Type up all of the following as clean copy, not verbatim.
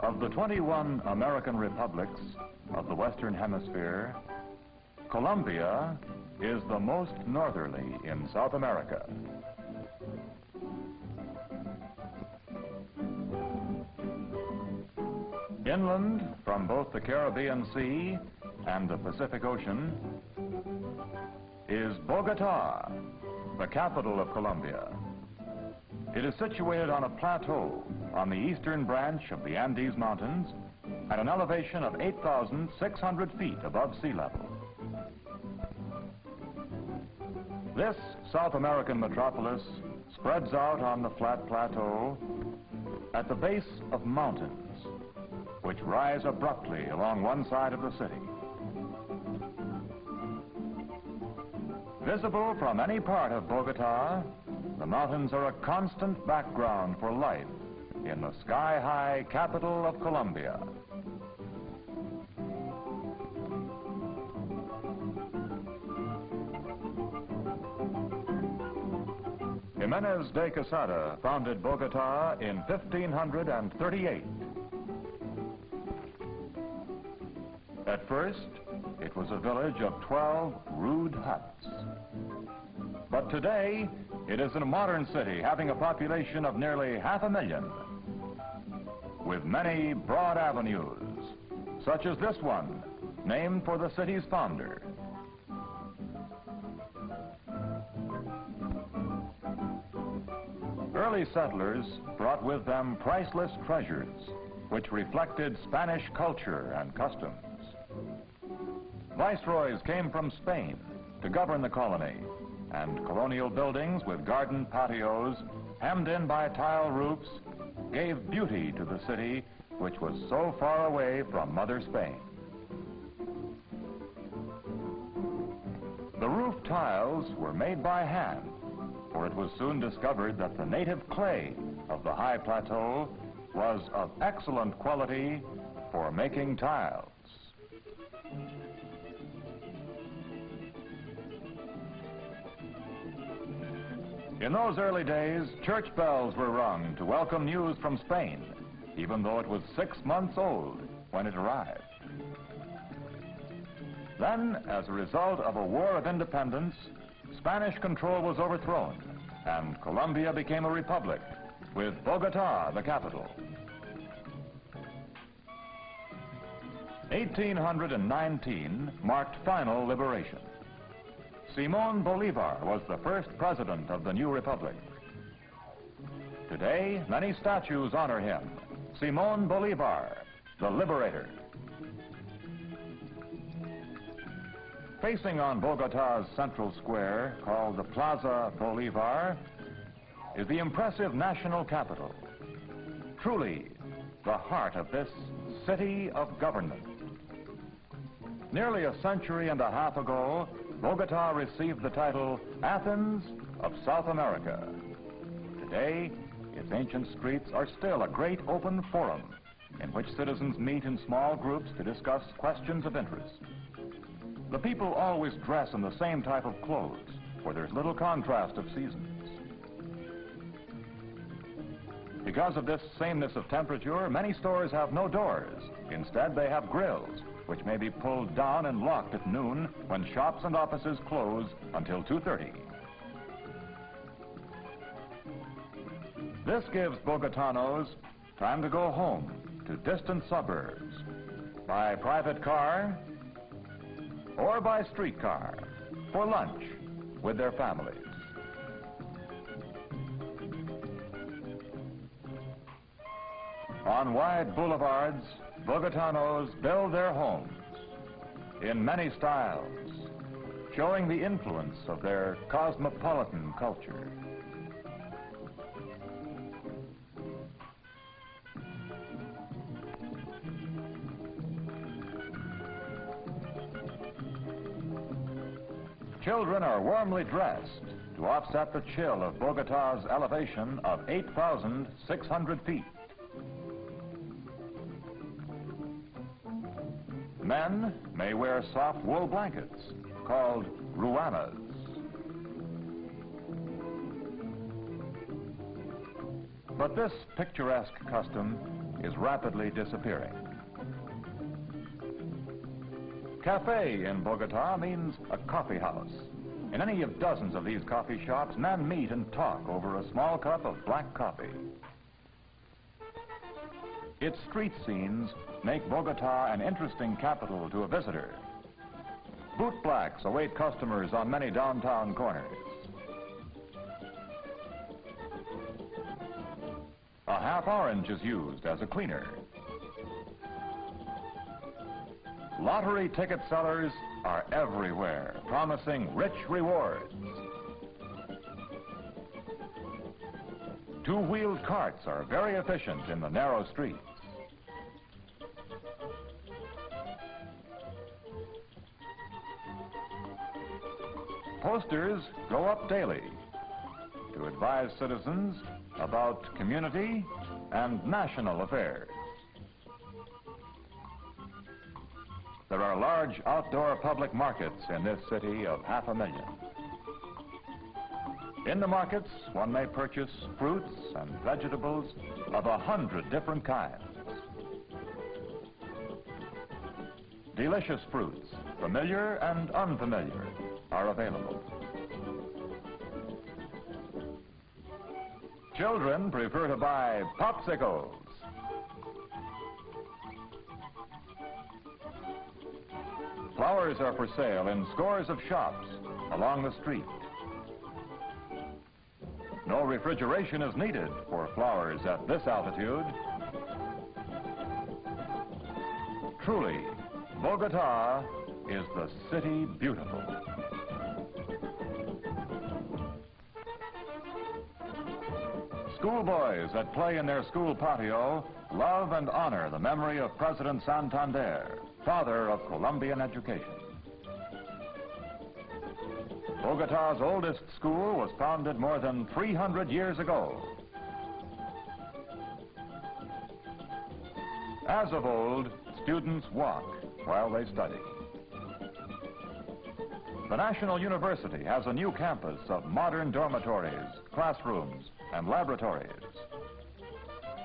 Of the 21 American republics of the Western Hemisphere, Colombia is the most northerly in South America. Inland from both the Caribbean Sea and the Pacific Ocean is Bogotá, the capital of Colombia. It is situated on a plateau on the eastern branch of the Andes Mountains at an elevation of 8,600 feet above sea level. This South American metropolis spreads out on the flat plateau at the base of mountains, which rise abruptly along one side of the city. Visible from any part of Bogotá, the mountains are a constant background for life in the sky-high capital of Colombia. Jimenez de Quesada founded Bogotá in 1538. At first, it was a village of 12 rude huts. But today, it is a modern city having a population of nearly 500,000, with many broad avenues, such as this one, named for the city's founder. Early settlers brought with them priceless treasures, which reflected Spanish culture and customs. Viceroys came from Spain to govern the colony, and colonial buildings with garden patios hemmed in by tile roofs gave beauty to the city, which was so far away from Mother Spain. The roof tiles were made by hand, for it was soon discovered that the native clay of the high plateau was of excellent quality for making tiles. In those early days, church bells were rung to welcome news from Spain, even though it was 6 months old when it arrived. Then, as a result of a war of independence, Spanish control was overthrown, and Colombia became a republic, with Bogotá the capital. 1819 marked final liberation. Simón Bolívar was the first president of the new republic. Today, many statues honor him. Simón Bolívar, the liberator. Facing on Bogotá's central square, called the Plaza Bolívar, is the impressive national capitol. Truly, the heart of this city of government. Nearly a century and a half ago, Bogotá received the title Athens of South America. Today, its ancient streets are still a great open forum in which citizens meet in small groups to discuss questions of interest. The people always dress in the same type of clothes, for there's little contrast of seasons. Because of this sameness of temperature, many stores have no doors. Instead, they have grills, which may be pulled down and locked at noon when shops and offices close until 2:30. This gives Bogotanos time to go home to distant suburbs by private car or by streetcar for lunch with their families. On wide boulevards, Bogotanos build their homes in many styles, showing the influence of their cosmopolitan culture. Children are warmly dressed to offset the chill of Bogotá's elevation of 8,600 feet. Men may wear soft wool blankets called ruanas. But this picturesque custom is rapidly disappearing. Cafe in Bogotá means a coffee house. In any of dozens of these coffee shops, men meet and talk over a small cup of black coffee. Its street scenes make Bogotá an interesting capital to a visitor. Bootblacks await customers on many downtown corners. A half orange is used as a cleaner. Lottery ticket sellers are everywhere, promising rich rewards. Two-wheeled carts are very efficient in the narrow streets. Posters go up daily to advise citizens about community and national affairs. There are large outdoor public markets in this city of 500,000. In the markets, one may purchase fruits and vegetables of 100 different kinds. Delicious fruits, familiar and unfamiliar, are available. Children prefer to buy popsicles. Flowers are for sale in scores of shops along the street. No refrigeration is needed for flowers at this altitude. Truly, Bogotá is the city beautiful. Schoolboys that play in their school patio love and honor the memory of President Santander, father of Colombian education. Bogotá's oldest school was founded more than 300 years ago. As of old, students walk while they study. The National University has a new campus of modern dormitories, classrooms, and laboratories.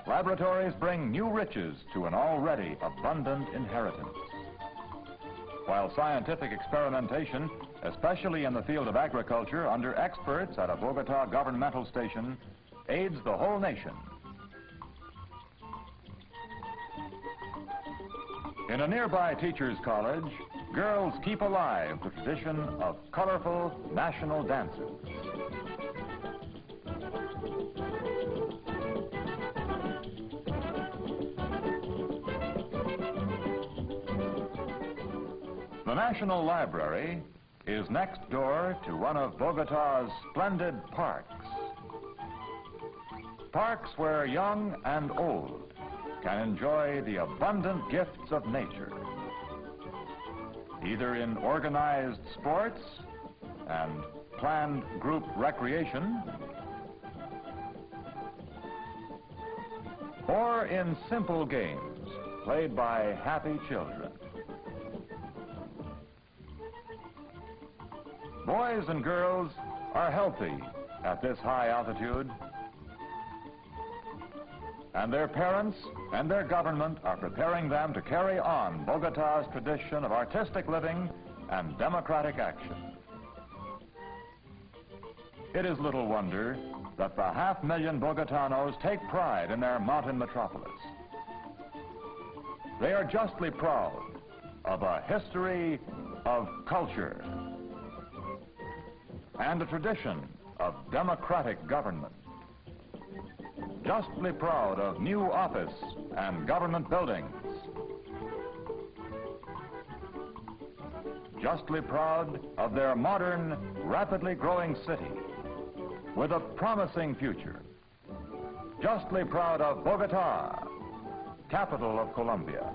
Laboratories bring new riches to an already abundant inheritance. While scientific experimentation, especially in the field of agriculture, under experts at a Bogotá governmental station, aids the whole nation. In a nearby teachers' college, girls keep alive the tradition of colorful national dances. The National Library is next door to one of Bogotá's splendid parks. Parks where young and old can enjoy the abundant gifts of nature, either in organized sports and planned group recreation, or in simple games played by happy children. Boys and girls are healthy at this high altitude, and their parents and their government are preparing them to carry on Bogotá's tradition of artistic living and democratic action. It is little wonder that the 500,000 Bogotanos take pride in their mountain metropolis. They are justly proud of a history of culture and a tradition of democratic government. Justly proud of new office and government buildings. Justly proud of their modern, rapidly growing city with a promising future. Justly proud of Bogotá, capital of Colombia.